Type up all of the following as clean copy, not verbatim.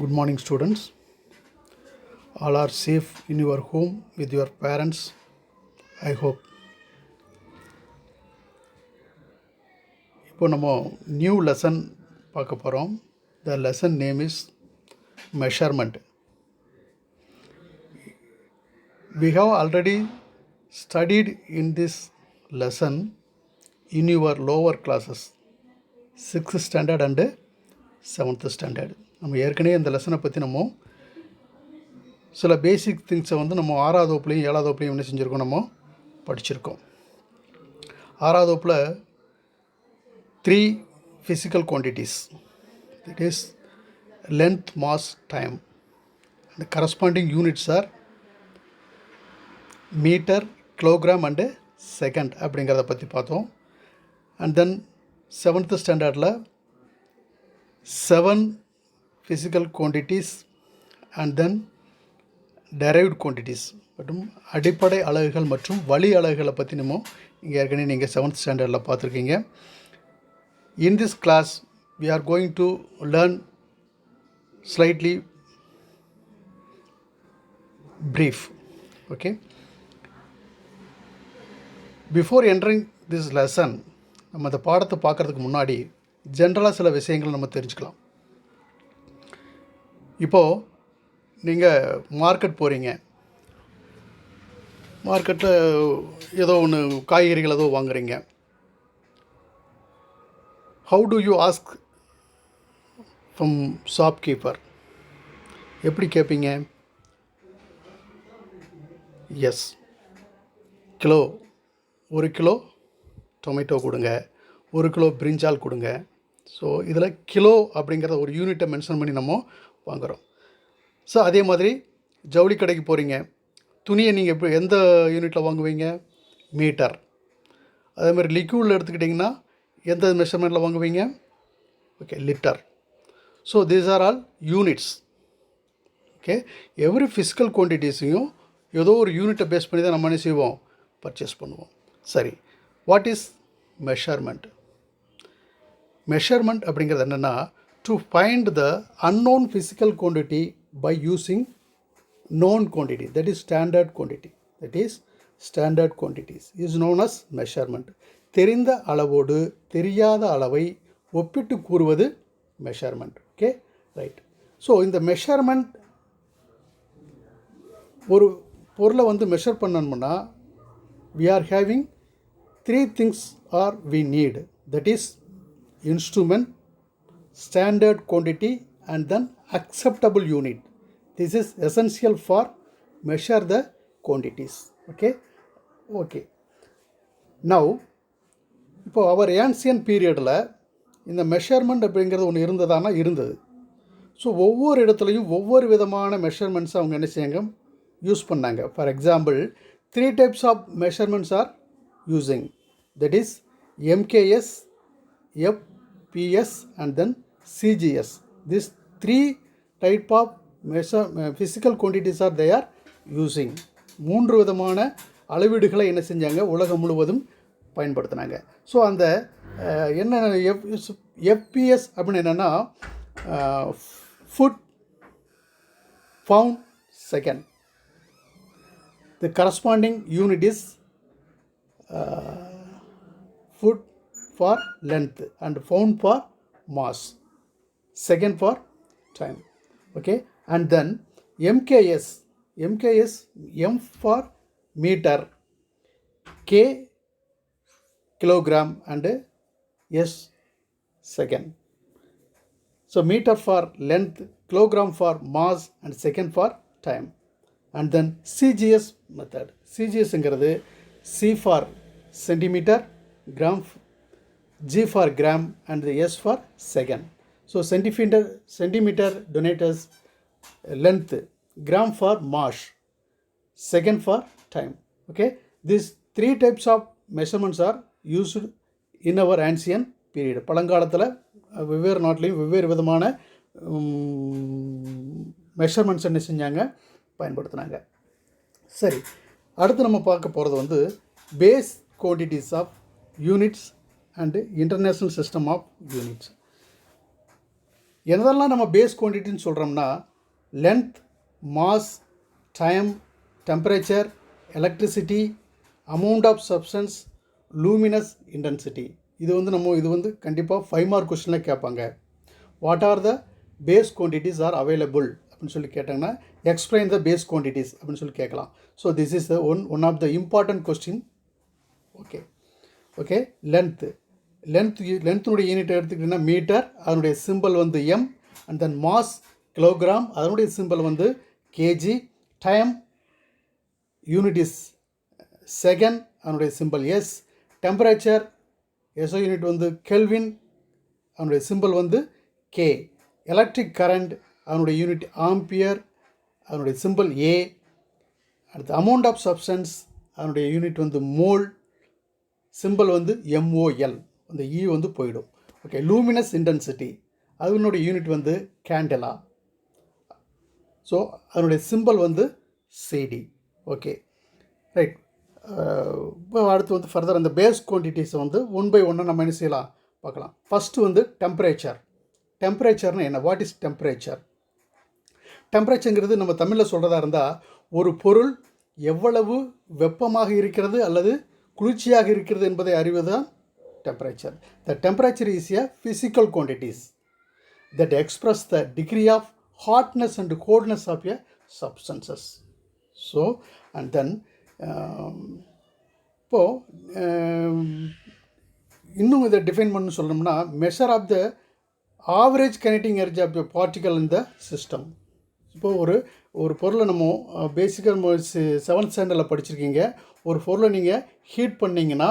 Good morning, students. All are safe in your home with your parents, I hope. இப்போ நம்ம new lesson பார்க்க போகிறோம். The lesson name is measurement. We have already studied in this lesson in your lower classes, 6th standard and 7th standard. நம்ம ஏற்கனவே இந்த லெசனை பற்றி நம்ம சில பேசிக் திங்ஸை நம்ம 6வது வகுப்புலையும் 7வது வகுப்புலையும் என்ன செஞ்சுருக்கோம், நம்ம படிச்சிருக்கோம். 6வது வகுப்பில் 3 physical quantities, that is length, mass, time. The corresponding units are meter, kilogram and second அப்படிங்கிறத பற்றி பார்த்தோம். அண்ட் தென் 7th ஸ்டாண்டர்டில் 7 physical quantities and then derived quantities மற்றும் அடிப்படை அலகுகள் மற்றும் வழி அலகுகளை பற்றி நம்ம இங்கே ஏற்கனவே நீங்கள் 7th ஸ்டாண்டர்டில் பார்த்துருக்கீங்க. In this class we are going to learn slightly brief. Okay, before entering this lesson நம்ம இந்த பாடத்தை பார்க்குறதுக்கு முன்னாடி ஜென்ரலாக சில விஷயங்கள் நம்ம தெரிஞ்சுக்கலாம். இப்போது நீங்கள் மார்க்கெட் போகிறீங்க, மார்க்கெட்டில் ஏதோ ஒன்று காய்கறிகள் ஏதோ வாங்குறீங்க. How to you ask from shopkeeper? எப்படி கேட்பீங்க? எஸ், கிலோ, 1 கிலோ டொமேட்டோ கொடுங்க, 1 கிலோ பிரிஞ்சால் கொடுங்க. ஸோ இதில் கிலோ அப்படிங்கிறத ஒரு யூனிட்டை மென்ஷன் பண்ணி நம்ம வாங்குகிறோம். ஸோ அதே மாதிரி ஜவுளி கடைக்கு போகிறீங்க, துணியை நீங்கள் இப்போ எந்த யூனிட்டில் வாங்குவீங்க? மீட்டர். அதே மாதிரி லிக்யூடில் எடுத்துக்கிட்டிங்கன்னா எந்த மெஷர்மெண்ட்டில் வாங்குவீங்க? Okay, litre. So these are all units. Okay, every physical குவான்டிட்டிஸையும் ஏதோ ஒரு யூனிட்டை பேஸ் பண்ணி தான் நம்ம என்ன செய்வோம்? பர்ச்சேஸ் பண்ணுவோம். சரி, வாட் இஸ் மெஷர்மெண்ட்? மெஷர்மெண்ட் அப்படிங்கிறது என்னென்னா, to find the unknown physical quantity by using known quantity, that is standard quantity, that is standard quantities is known as measurement. தெரிந்த அளவோடு தெரியாத அளவை ஒப்பிட்டு கூறுவது மெஷர்மெண்ட். Okay, right. ஸோ இந்த மெஷர்மெண்ட், ஒரு பொருளை மெஷர் பண்ணணும்னா we are having 3 things are we need, that is instrument, standard quantity and then acceptable unit. This is essential for measure the quantities. Okay. Now இப்போ அவர் ancient பீரியடில் இந்த measurement அப்படிங்கிறது ஒன்று இருந்தது. ஸோ ஒவ்வொரு இடத்துலையும் ஒவ்வொரு விதமான மெஷர்மெண்ட்ஸ் அவங்க என்ன செய்யாங்க, யூஸ் பண்ணாங்க. For example 3 types of measurements are using, that is MKS, FPS and then CGS. These 3 type of physical quantities are they are using. 3 விதமான அளவீடுகளை என்ன செஞ்சாங்க, உலகம் முழுவதும் பயன்படுத்தினாங்க. ஸோ அந்த என்ன எஃப்பிஎஸ் அப்படின்னு என்னென்னா foot pound second. The corresponding unit is foot for length and pound for mass, second for time. Okay, and then MKS, M for meter, K kilogram and S second. So meter for length, kilogram for mass and second for time. And then CGS method. CGS என்கிறது C for centimeter, gram, G for gram and the S for second. So centimeter denotes length, gram for mass, second for time. Okay, these 3 types of measurements are used in our ancient period. பழங்காலத்தில் வெவ்வேறு நாட்டிலையும் வெவ்வேறு விதமான measurements என்ன செஞ்சாங்க, பயன்படுத்தினாங்க. சரி, அடுத்து நம்ம பார்க்க போகிறது base quantities of units and international system of units. எதெல்லாம் நம்ம பேஸ் குவான்டிட்டின்னு சொல்கிறோம்னா length, mass, time, temperature, electricity, amount of substance, luminous intensity. இது வந்து கண்டிப்பாக 5 மார்க் கொஸ்டினில் கேட்பாங்க. What are the base quantities are available அப்படின்னு சொல்லி கேட்டாங்கன்னா எக்ஸ்பிளைன் த பேஸ் குவான்டிட்டிஸ் அப்படின்னு சொல்லி கேட்கலாம். So this is the one of the important question. Okay லென்த்துனுடைய யூனிட் எடுத்துக்கிட்டிங்கன்னா மீட்டர், அதனுடைய சிம்பிள் வந்து M. And then mass kilogram, அதனுடைய சிம்பிள் வந்து KG. Time unit is second, அதனுடைய symbol S. Temperature SI unit வந்து கெல்வின், அதனுடைய சிம்பிள் வந்து கே. எலக்ட்ரிக் கரண்ட் அதனுடைய யூனிட் ஆம்பியர், அதனுடைய சிம்பிள் ஏ. அடுத்து அமௌண்ட் ஆஃப் சப்ஸ்டன்ஸ் அதனுடைய யூனிட் வந்து மோல், சிம்பிள் வந்து எம்ஓஎல், அந்த இ வந்து போயிடும். ஓகே, லூமினஸ் இன்டென்சிட்டி அதனுடைய யூனிட் வந்து கேண்டலா. ஸோ அதனுடைய சிம்பிள் வந்து சிடி. Okay right. இப்போ அடுத்து வந்து ஃபர்தர் அந்த பேஸ் குவான்டிட்டிஸை வந்து ஒன் பை ஒன்னாக நம்ம என்ன செய்யலாம் பார்க்கலாம். ஃபஸ்ட்டு வந்து டெம்பரேச்சர். டெம்பரேச்சர்னு என்ன? What is temperature? டெம்பரேச்சருங்கிறது நம்ம தமிழில் சொல்கிறதா இருந்தால் ஒரு பொருள் எவ்வளவு வெப்பமாக இருக்கிறது அல்லது குளிர்ச்சியாக இருக்கிறது என்பதை அறிவதுதான் temperature. The temperature is a physical quantities that express the degree of hotness and coldness of a substances. So and then இப்போது இன்னும் இதை டிஃபைன் பண்ணு சொல்லணும்னா measure of the average kinetic energy of a particle in the system. இப்போது ஒரு பொருளை நம்ம பேசிக்காக நம்ம 7th ஸ்டாண்டர்டில் படிச்சிருக்கீங்க. ஒரு பொருளை நீங்கள் ஹீட் பண்ணிங்கன்னா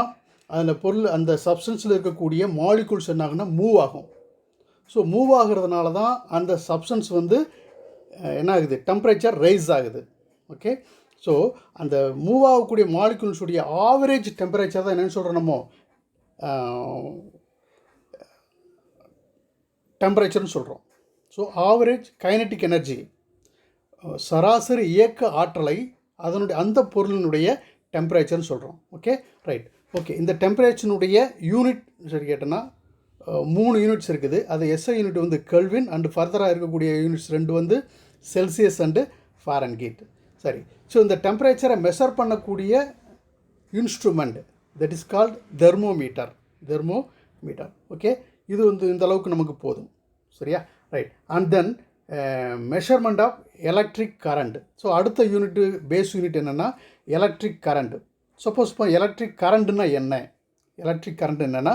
அதில் அந்த சப்ஸ்டன்ஸில் இருக்கக்கூடிய மாலிகூல்ஸ் என்ன ஆகுனா மூவ் ஆகும். ஸோ மூவ் ஆகுறதுனால தான் அந்த சப்ஸ்டன்ஸ் வந்து என்ன ஆகுது, டெம்பரேச்சர் ரைஸ் ஆகுது. ஓகே, ஸோ அந்த மூவ் ஆகக்கூடிய மாலிகூல்ஸுடைய ஆவரேஜ் டெம்பரேச்சர் தான் என்னென்னு சொல்கிறோம் நம்ம டெம்பரேச்சர்னு சொல்கிறோம். ஸோ ஆவரேஜ் கைனடிக் எனர்ஜி, சராசரி இயக்க ஆற்றலை அந்த பொருளினுடைய டெம்பரேச்சர்னு சொல்கிறோம். Okay right. ஓகே, இந்த டெம்பரேச்சருடைய யூனிட் சரி கேட்டோன்னா 3 யூனிட்ஸ் இருக்குது. அது எஸ்ஐ யூனிட் வந்து கெல்வின் அண்டு ஃபர்தராக இருக்கக்கூடிய யூனிட்ஸ் 2 வந்து செல்சியஸ் அண்டு ஃபாரன்ஹீட். சரி, ஸோ இந்த டெம்பரேச்சரை மெஷர் பண்ணக்கூடிய instrument that is called thermometer. Okay, இது வந்து இந்த அளவுக்கு நமக்கு போதும். சரியா right. And then measurement of electric current. So அடுத்த யூனிட்டு பேஸ் யூனிட் என்னென்னா எலக்ட்ரிக் கரண்ட். சப்போஸ் இப்போ எலக்ட்ரிக் கரண்ட்னா என்ன? எலக்ட்ரிக் கரண்ட் என்னென்னா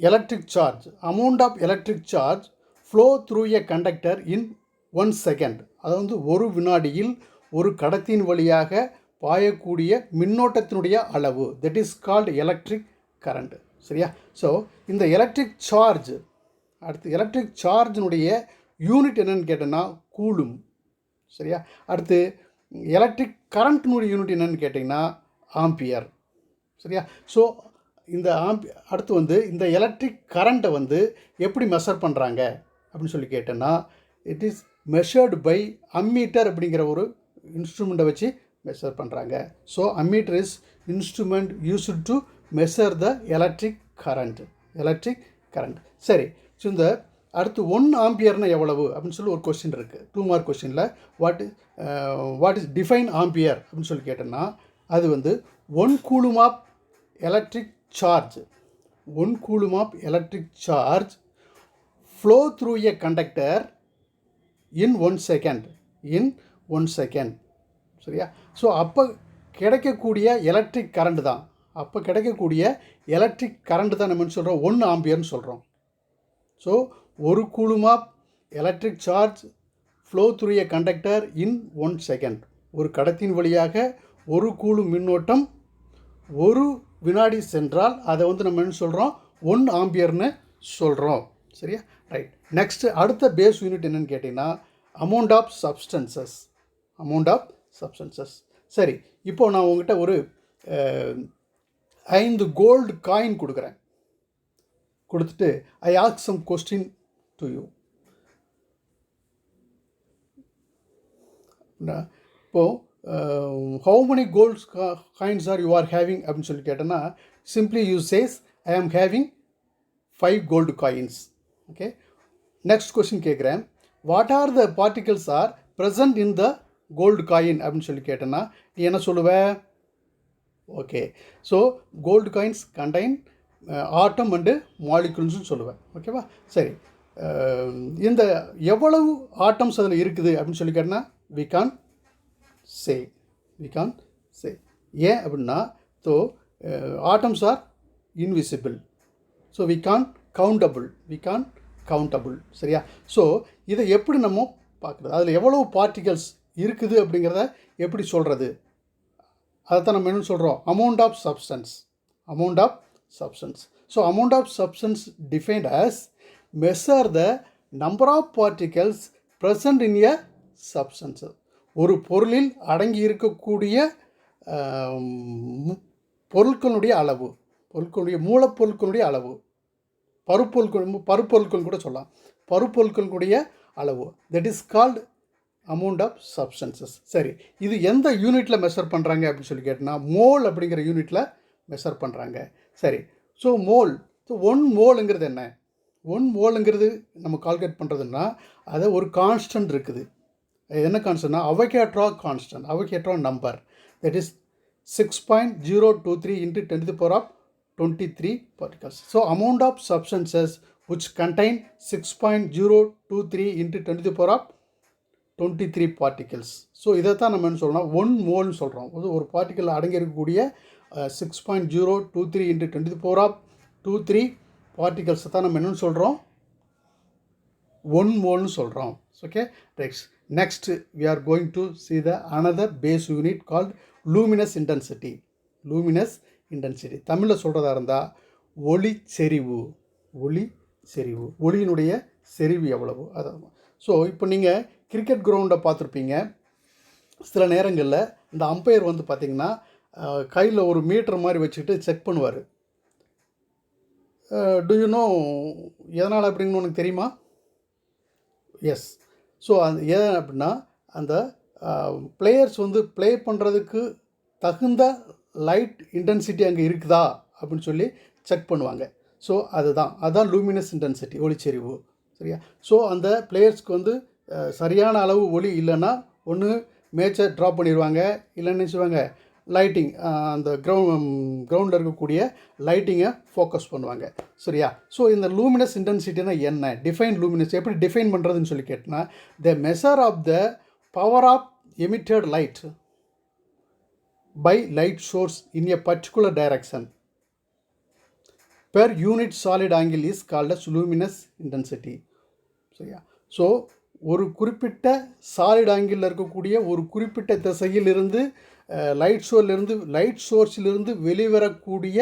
electric charge, amount of electric charge flow through a conductor in 1 second. அது வந்து ஒரு வினாடியில் ஒரு கடத்தின் வழியாக பாயக்கூடிய மின்னோட்டத்தினுடைய அளவு, that is called electric current. சரியா? ஸோ இந்த எலக்ட்ரிக் சார்ஜ், அடுத்து எலக்ட்ரிக் சார்ஜினுடைய யூனிட் என்னென்னு கேட்டோன்னா கூலும். சரியா? அடுத்து எலக்ட்ரிக் கரண்ட்னுடைய யூனிட் என்னென்னு கேட்டிங்கன்னா ஆம்பியர். சரியா? ஸோ இந்த அடுத்து வந்து இந்த எலக்ட்ரிக் கரண்ட்டை வந்து எப்படி மெஷர் பண்ணுறாங்க அப்படின்னு சொல்லி கேட்டோன்னா it is measured by ammeter அப்படிங்கிற ஒரு இன்ஸ்ட்ருமெண்ட்டை வச்சு மெஷர் பண்ணுறாங்க. So ammeter is instrument used to measure the electric current. சரி, ஸோ இந்த அடுத்து 1 ஆம்பியர்னா எவ்வளவு அப்படின்னு சொல்லி ஒரு கொஸ்டின் இருக்குது 2 மார்க் கொஸ்டினில். வாட் இஸ் டிஃபைன் ஆம்பியர் அப்படின்னு சொல்லி கேட்டோன்னா அது வந்து 1 coulomb of electric charge flow through a conductor in 1 second. சரியா? ஸோ அப்போ கிடைக்கக்கூடிய எலக்ட்ரிக் கரண்ட் தான் நம்ம சொல்கிறோம் 1 ஆம்பியர்னு சொல்கிறோம். So 1 coulomb of electric charge flow through a conductor in 1 second. ஒரு கடத்தின் வழியாக 1 கூலும் மின்னோட்டம் 1 வினாடி சென்றால் அதை வந்து நம்ம என்ன சொல்கிறோம் 1 ஆம்பியர்னு சொல்கிறோம். சரியா? ரைட். நெக்ஸ்ட்டு அடுத்த பேஸ் யூனிட் என்னென்னு கேட்டிங்கன்னா அமௌண்ட் ஆஃப் சப்ஸ்டன்சஸ். சரி, இப்போது நான் உங்கள்கிட்ட ஒரு 5 கோல்டு காயின் கொடுத்துட்டு I ask some question to you. இப்போது how many gold coins are you are having அப்படின்னு சொல்லி கேட்டோன்னா simply you says I am having 5 gold coins. Okay, next question கேட்குறேன், what are the particles are present in the gold coin அப்படின்னு சொல்லி கேட்டேன்னா நீ என்ன சொல்லுவேன்? Okay, so gold coins contain atom and மாலிகுல்ஸ்னு சொல்லுவேன். ஓகேவா? சரி, இந்த எவ்வளவு ஆட்டம்ஸ் அதில் இருக்குது அப்படின்னு சொல்லி கேட்டேன்னா வி கான் சே. ஏன் அப்படின்னா, so atoms are invisible, so we can't countable. சரியா? ஸோ இதை எப்படி நம்ம பார்க்குறது, அதில் எவ்வளவு பார்ட்டிகல்ஸ் இருக்குது அப்படிங்கிறத எப்படி சொல்கிறது, அதை தான் நம்ம என்ன சொல்கிறோம்? Amount of substance. So amount of substance defined as measure the number of particles present in a substance. ஒரு பொருளில் அடங்கி இருக்கக்கூடிய பொருட்களுடைய அளவு, மூலப்பொருட்களுடைய அளவு, பருப்பொருட்கள் கூட சொல்லலாம், பருப்பொருட்களுடைய அளவு, that is called amount of substances. சரி, இது எந்த யூனிட்டில் மெஷர் பண்ணுறாங்க அப்படின்னு சொல்லி கேட்டினா மோல் அப்படிங்கிற யூனிட்டில் மெஷர் பண்ணுறாங்க. சரி, ஸோ மோல், ஸோ 1 மோலுங்கிறது என்ன? 1 மோலுங்கிறது நம்ம கால்குலேட் பண்ணுறதுன்னா அதை ஒரு கான்ஸ்டன்ட் இருக்குது. என்ன கான்ஸ்டன்ட்னா Avogadro number, that is 6.023 into 10 to the power of 23 particles. So amount of substances which contain 6.023 into 10 to the power of 23 particles. So இதை தான் நம்ம என்ன சொல்கிறோம்? 1 மோல்னு சொல்கிறோம். ஒரு பார்ட்டிக்கல் அடங்கி இருக்கக்கூடிய 6.023 into 10 to the power of 23 particles தான் நம்ம என்னன்னு சொல்கிறோம்? 1 மோல்னு சொல்கிறோம். Okay, next we are going to see the another base unit called luminous intensity. தமிழில் சொல்கிறதா இருந்தால் ஒளி செறிவு. ஒளியினுடைய செறிவு எவ்வளவு அதான். ஸோ இப்போ நீங்கள் கிரிக்கெட் கிரவுண்டை பார்த்துருப்பீங்க. சில நேரங்களில் இந்த அம்பையர் வந்து பார்த்திங்கன்னா கையில் ஒரு மீட்டர் மாதிரி வச்சுக்கிட்டு செக் பண்ணுவார். டு யூ நோ எதனால் அப்படிங்கன்னு உனக்கு தெரியுமா? எஸ். ஸோ அது ஏன் அப்படின்னா அந்த பிளேயர்ஸ் வந்து ப்ளே பண்ணுறதுக்கு தகுந்த லைட் இன்டென்சிட்டி அங்கே இருக்குதா அப்படின்னு சொல்லி செக் பண்ணுவாங்க. ஸோ அதுதான் லூமினஸ் இன்டென்சிட்டி, ஒளிச்செறிவு. சரியா? ஸோ அந்த பிளேயர்ஸ்க்கு வந்து சரியான அளவு ஒளி இல்லைன்னா ஒன்று மேட்சை ட்ராப் பண்ணிடுவாங்க, இல்லைன்னு செய்வாங்க லைட்டிங், அந்த கிரவுண்டில் இருக்கக்கூடிய லைட்டிங்கை ஃபோக்கஸ் பண்ணுவாங்க. சரியா? ஸோ இந்த லூமினஸ் இன்டென்சிட்டினா என்ன, லூமினஸ் எப்படி டிஃபைன் பண்ணுறதுன்னு சொல்லி கேட்டினா the measure of the power of emitted light by light source in a particular direction per unit solid angle is called as luminous intensity. சரியா? ஸோ ஒரு குறிப்பிட்ட சாலிட் ஆங்கிளில் இருக்கக்கூடிய ஒரு குறிப்பிட்ட திசையிலிருந்து லைட் சோர்ஸிலிருந்து வெளிவரக்கூடிய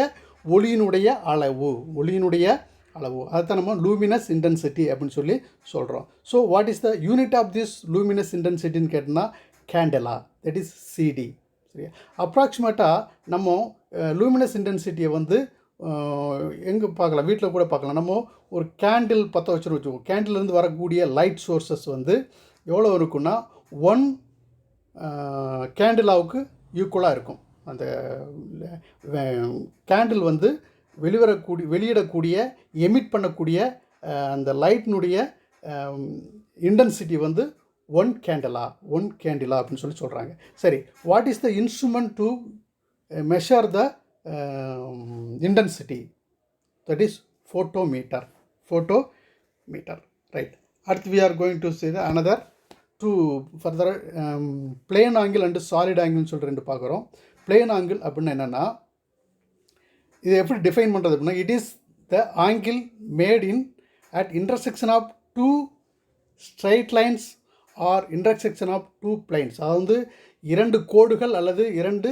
ஒளியினுடைய அளவு அதுதான் நம்ம லூமினஸ் இன்டென்சிட்டி அப்படின்னு சொல்லி சொல்கிறோம். So what is the unit of this luminous இன்டென்சிட்டின்னு கேட்டோம்னா கேண்டலா, தட் இஸ் சிடி. சரியா? அப்ராக்சிமேட்டாக நம்ம லூமினஸ் இன்டென்சிட்டியை வந்து எங்கே பார்க்கலாம், வீட்டில் கூட பார்க்கலாம். நம்ம ஒரு கேண்டில் பற்ற வச்சுருவோம். கேண்டில்லேருந்து வரக்கூடிய லைட் சோர்ஸஸ் வந்து எவ்வளோ இருக்குன்னா 1 கேண்டிலாவுக்கு ஈக்குவலாக இருக்கும். அந்த கேண்டில் வந்து வெளியிடக்கூடிய எமிட் பண்ணக்கூடிய அந்த லைட்டினுடைய இன்டென்சிட்டி வந்து 1 கேண்டிலா அப்படின்னு சொல்லி சொல்கிறாங்க. சரி, what is the instrument to measure the intensity? That is photometer. Right. அடுத்து we are going to see the another two further plane angle and solid angle சொல்லி 2 பார்க்குறோம். plane angle அப்படின்னா என்னென்னா, இதை எப்படி டிஃபைன் பண்ணுறது அப்படின்னா, it is the angle made in at intersection of 2 straight lines or intersection of 2 planes. அது வந்து 2 கோடுகள் அல்லது 2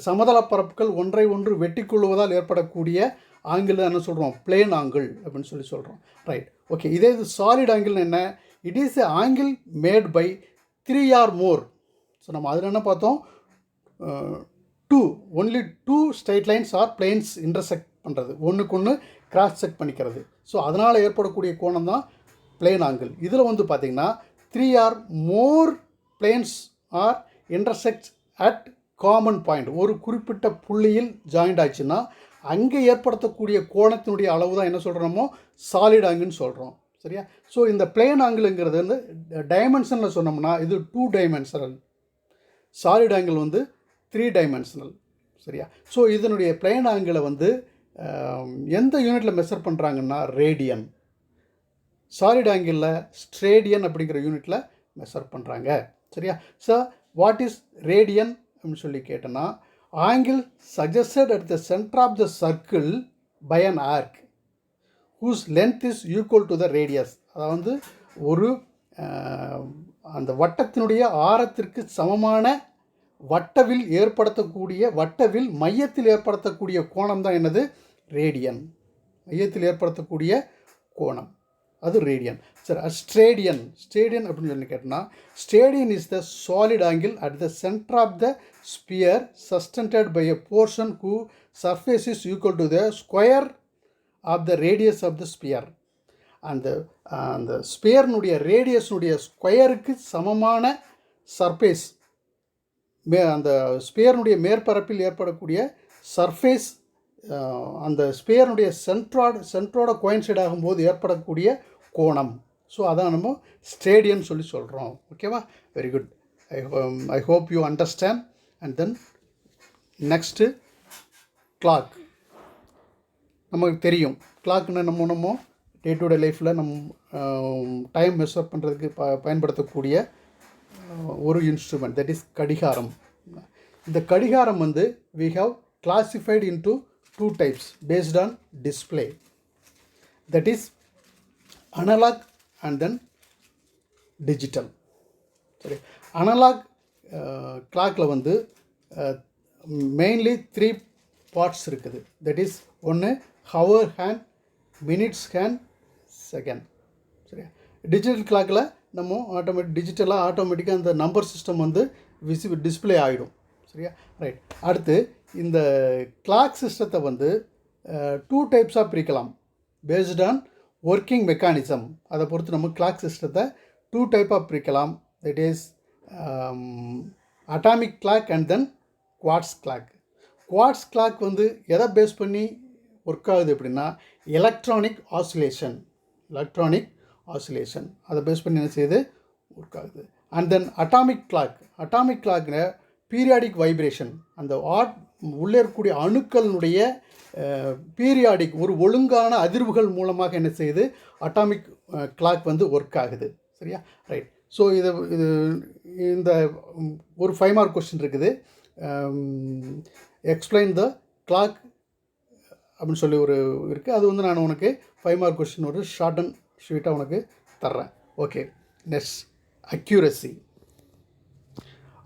சமதள பரப்புகள் ஒன்றை ஒன்று வெட்டி கொள்வதால் ஏற்படக்கூடிய ஆங்கிள் தான் என்ன சொல்கிறோம்? பிளேன் ஆங்கிள் அப்படின்னு சொல்லி சொல்கிறோம். ரைட். ஓகே, இதே இது சாலிட் ஆங்கிள் என்ன? It is a angle made by 3 or more. So நம்ம அதில் என்ன பார்த்தோம்? Only 2 straight lines or planes intersect பண்ணுறது, ஒன்றுக்கு ஒன்று கிராஸ் செக் பண்ணிக்கிறது. ஸோ அதனால் ஏற்படக்கூடிய கோணம் தான் பிளேன் ஆங்கிள். இதில் வந்து பார்த்திங்கன்னா 3 or more planes are intersect at common point. ஒரு குறிப்பிட்ட புள்ளியில் ஜாயிண்ட் ஆச்சுன்னா அங்கே ஏற்படுத்தக்கூடிய கோணத்தினுடைய அளவு தான் என்ன சொல்கிறோமோ சாலிட் ஆங்கிள்னு சொல்கிறோம். சரியா? ஸோ இந்த பிளேன் ஆங்கிள்ங்கிறது வந்து டைமென்ஷனில் சொன்னோம்னா இது 2 டைமென்ஷனல், சாலிட் ஆங்கிள் வந்து 3 டைமென்ஷனல். சரியா? ஸோ இதனுடைய பிளேன் ஆங்கிளை வந்து எந்த யூனிட்டில் மெஷர் பண்ணுறாங்கன்னா ரேடியன், சாலிட் ஆங்கிளில் ஸ்ட்ரேடியன் அப்படிங்கிற யூனிட்டில் மெஷர் பண்ணுறாங்க. சரியா? ஸோ வாட் இஸ் ரேடியன் அப்படின்னு சொல்லி கேட்டோன்னா, angle subtended at the centre of the circle by an arc whose length is equal to the radius. அதாவது ஒரு அந்த வட்டத்தினுடைய ஆரத்திற்கு சமமான வட்டவில் ஏற்படுத்தக்கூடிய, வட்டவில் மையத்தில் ஏற்படுத்தக்கூடிய கோணம் தான் என்னது? ரேடியன். மையத்தில் ஏற்படுத்தக்கூடிய கோணம் அது ரேடியன். சரி, ஸ்ட்ரேடியன். ஸ்ட்ரேடியன் அப்படின்னு சொல்லி கேட்டோம்னா, steradian is the solid angle at the centre of the sphere subtended by a portion who surface is equal to the square of the radius of the sphere. அந்த ஸ்பியர்னுடைய ரேடியஸ்னுடைய ஸ்கொயருக்கு சமமான surface, அந்த ஸ்பியர்னுடைய மேற்பரப்பில் ஏற்படக்கூடிய சர்ஃபேஸ், அந்த ஸ்பியர்னுடைய சென்ட்ரோட கோயின்சைட் ஆகும்போது ஏற்படக்கூடிய கோணம். ஸோ அதான் நம்ம ஸ்ட்ரேடியன் சொல்லி சொல்கிறோம். ஓகேவா? Very good. I hope you understand. And then next clock. நமக்கு தெரியும் கிளாக்னு நம்ம டே டு டே லைஃப்பில் டைம் மெஷர் பண்ணுறதுக்கு பயன்படுத்தக்கூடிய ஒரு இன்ஸ்ட்ருமெண்ட், தட் இஸ் கடிகாரம். இந்த கடிகாரம் வந்து we have classified into 2 types based on display, that is analog and then digital. சரி, அனலாக் கிளாக்கில் வந்து மெயின்லி 3 பார்ட்ஸ் இருக்குது. தட் இஸ் ஒன்று hour hand, minutes hand, second. சரியா? டிஜிட்டல் கிளாக்கில் நம்ம டிஜிட்டலாக ஆட்டோமேட்டிக்காக அந்த நம்பர் சிஸ்டம் வந்து டிஸ்பிளே ஆகிடும். சரியா? ரைட். அடுத்து இந்த கிளாக் சிஸ்டத்தை வந்து 2 டைப்ஸாக பிரிக்கலாம் பேஸ்ட் ஆன் ஒர்க்கிங் மெக்கானிசம். அதை பொறுத்து நம்ம கிளாக் சிஸ்டத்தை 2 டைப்பாக பிரிக்கலாம். That is atomic clock and then quartz clock. Quartz clock வந்து எதை பேஸ் பண்ணி ஒர்க் ஆகுது அப்படின்னா எலக்ட்ரானிக் ஆசிலேஷன் அதை பேஸ் பண்ணி என்ன செய்யுது? ஒர்க் ஆகுது. அண்ட் தென் அட்டாமிக் கிளாக்ல பீரியாடிக் வைப்ரேஷன், அந்த உள்ளே இருக்கக்கூடிய அணுக்களினுடைய பீரியாடிக் ஒரு ஒழுங்கான அதிர்வுகள் மூலமாக என்ன செய்யுது? அட்டாமிக் கிளாக் வந்து ஒர்க் ஆகுது. சரியா? ரைட். ஸோ இந்த ஒரு 5 மார்க் கொஸ்டின் இருக்குது. எக்ஸ்பிளைன் த கிளாக் அப்படின்னு சொல்லி ஒரு இருக்குது. அது வந்து நான் உனக்கு 5 மார்க் கொஸ்டின் ஒரு ஷார்ட் அண்ட் ஸ்வீட்டாக உனக்கு தர்றேன். ஓகே. நெக்ஸ்ட்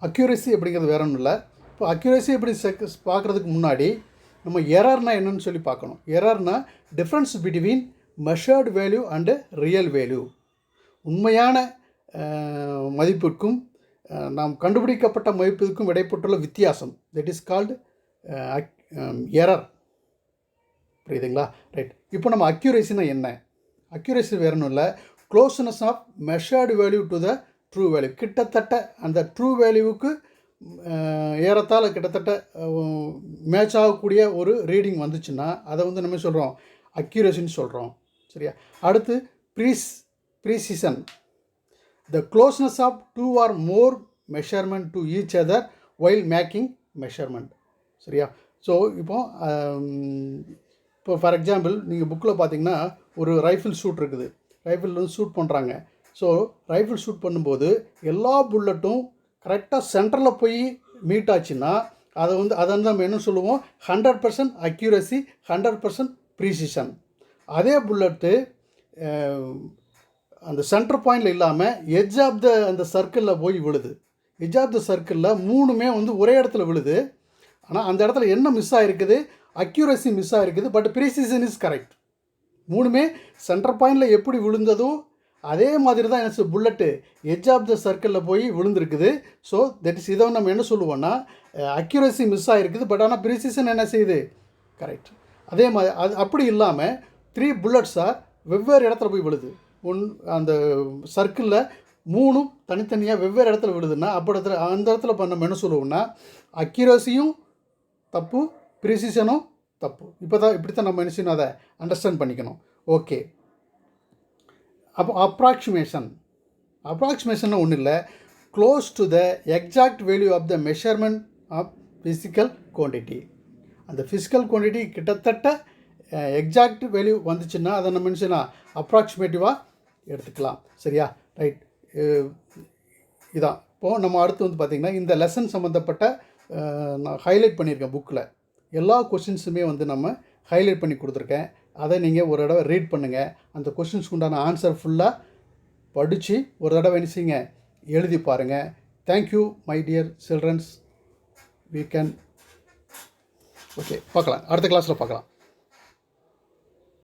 அக்யூரசி அப்படிங்கிறது வேற ஒன்றும் இல்லை. இப்போ அக்யூரசி எப்படி பார்க்குறதுக்கு முன்னாடி நம்ம எரர்னா என்னன்னு சொல்லி பார்க்கணும். எரர்னா difference between measured value and real value. உண்மையான மதிப்புக்கும் நாம் கண்டுபிடிக்கப்பட்ட மதிப்புக்கும் இடைப்பட்டுள்ள வித்தியாசம், தட் இஸ் கால்டு எரர். புரியுதுங்களா? ரைட். இப்போ நம்ம அக்யூரேசினா என்ன? அக்யூரேசி வேற ஒன்றும் இல்லை, closeness of measured value to the true value. கிட்டத்தட்ட அந்த ட்ரூ வேல்யூவுக்கு ஏறத்தாழ கிட்டத்தட்ட மேட்ச் ஆகக்கூடிய ஒரு ரீடிங் வந்துச்சுன்னா அதை வந்து நம்ம சொல்கிறோம் அக்யூரேசின்னு சொல்கிறோம். சரியா? அடுத்து precision, the closeness of 2 or more measurement to each other while making measurement. சரியா? ஸோ இப்போ ஃபார் எக்ஸாம்பிள் நீங்கள் புக்கில் பார்த்தீங்கன்னா ஒரு ரைஃபிள் ஷூட் இருக்குது. ரைஃபிள் வந்து ஷூட் பண்ணுறாங்க. ஸோ ரைஃபிள் ஷூட் பண்ணும்போது எல்லா புல்லட்டும் கரெக்டாக சென்டரில் போய் மீட் ஆச்சுன்னா அதை வந்து நம்ம என்ன சொல்லுவோம்? 100% அக்யூரசி, 100% ப்ரீசிஷன். அதே புல்லட்டு அந்த சென்டர் பாயிண்டில் இல்லாமல் எட்ஜ் ஆஃப் த அந்த சர்க்கிளில் போய் விழுது. எட்ஜ் ஆஃப் த சர்க்கிளில் 3மே வந்து ஒரே இடத்துல விழுது. ஆனால் அந்த இடத்துல என்ன மிஸ் ஆகிருக்குது? அக்யூரசி மிஸ் ஆகிருக்குது. But precision is correct. 3மே சென்டர் பாயிண்டில் எப்படி விழுந்ததோ அதே மாதிரி தான் என்ன புல்லட்டு எட்ஜ் ஆஃப் த சர்க்கிளில் போய் விழுந்திருக்குது. ஸோ தட் இஸ் இதை நம்ம என்ன சொல்லுவோன்னா அக்யூரசி மிஸ் ஆகிருக்குது. பட் ஆனால் ப்ரீசிஷன் என்ன செய்யுது? கரெக்ட். அதே மாதிரி அப்படி இல்லாமல் 3 புல்லட்ஸாக வெவ்வேறு இடத்துல போய் விழுது. அந்த சர்க்கிளில் 3ம் தனித்தனியாக வெவ்வேறு இடத்துல விழுதுன்னா அந்த இடத்துல நம்ம என்ன சொல்லுவோம்னா அக்யூரசியும் தப்பு, ப்ரிசிஷனும் தப்பு. இப்படித்தான் நம்ம என்ன செய்யணும்? அதை அண்டர்ஸ்டாண்ட் பண்ணிக்கணும். ஓகே. அப்போ அப்ராக்சிமேஷன் ஒன்றும் இல்லை, close to the exact value of the measurement of physical quantity. அந்த ஃபிசிக்கல் குவான்டிட்டி கிட்டத்தட்ட எக்ஸாக்ட் வேல்யூ வந்துச்சுன்னா அதை நம்ம என்ன செய்யலாம், அப்ராக்சிமேட்டிவாக எடுத்துக்கலாம். சரியா? ரைட். இதான் இப்போது நம்ம அடுத்து வந்து பார்த்திங்கன்னா இந்த லெசன் சம்மந்தப்பட்ட நான் ஹைலைட் பண்ணியிருக்கேன் புக்கில். எல்லா கொஷின்ஸுமே வந்து நம்ம ஹைலைட் பண்ணி கொடுத்துருக்கேன். அதை நீங்கள் ஒரு தடவை ரீட் பண்ணுங்கள். அந்த கொஷின்ஸ்க்கு உண்டான ஆன்சர் ஃபுல்லாக படித்து ஒரு தடவை என்ன செய்யுங்க, எழுதி பாருங்கள். Thank you my dear childrens. We can okay பார்க்கலாம், அடுத்த கிளாஸில் பார்க்கலாம்.